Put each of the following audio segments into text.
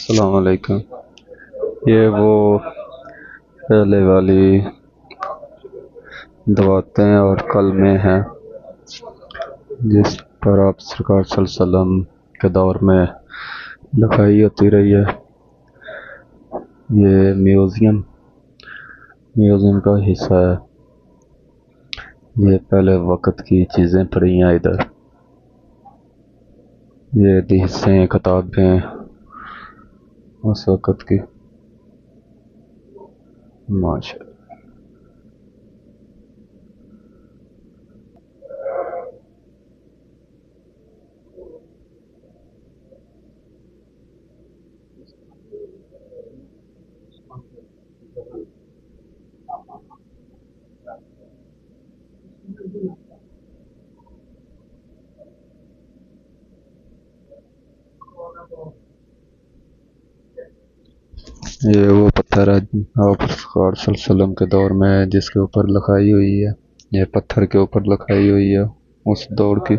अस्सलाम वालेकुम। ये वो पहले वाली दवातें और कलमे हैं जिस पर आप सरकार सल्लल्लाहु अलैहि वसल्लम के दौर में लिखाई होती रही है। ये म्यूज़ियम का हिस्सा है। ये पहले वक़्त की चीज़ें पड़ी हैं इधर। ये हदीसें, किताबें उस वक़्त की। माशा ये वो पत्थर है आप सरकार सल्लल्लाहु अलैहि वसल्लम के दौर में जिसके ऊपर लिखाई हुई है। ये पत्थर के ऊपर लिखाई हुई है उस दौर की।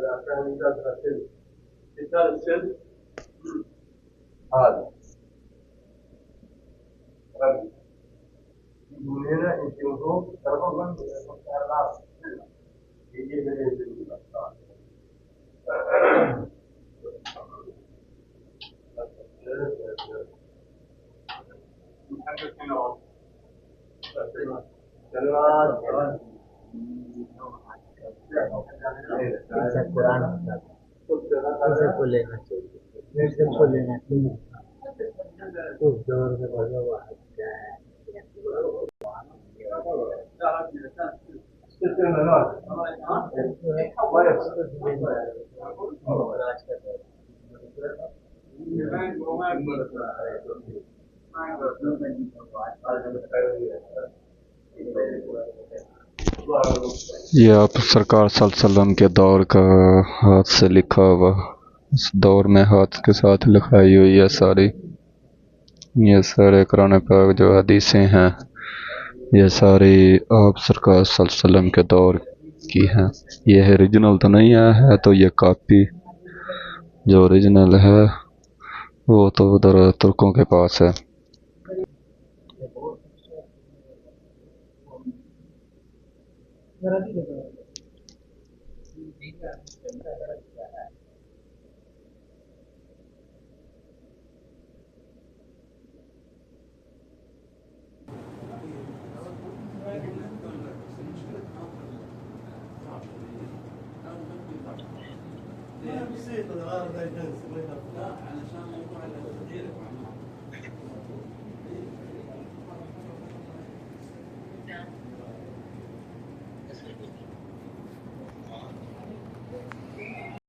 لا كان يدافع السلم قتال السلم هذا ربي من هنا يجي من فوق ترى يجي من ينزل कुरान को लेना चाहिए, को लेना चाहिए। उस दौर में भगा हुआ क्या है। ये आप सरकार सल्लल्लाहु अलैहि वसल्लम के दौर का हाथ से लिखा हुआ, उस दौर में हाथ के साथ लिखाई हुई है सारी। ये सारे कुरान पाक जो हदीसें हैं ये सारी आप सरकार सल्लल्लाहु अलैहि वसल्लम के दौर की हैं। ये ओरिजिनल तो नहीं है तो ये कॉपी जो ओरिजिनल है वो तो उधर तुर्कों के पास है।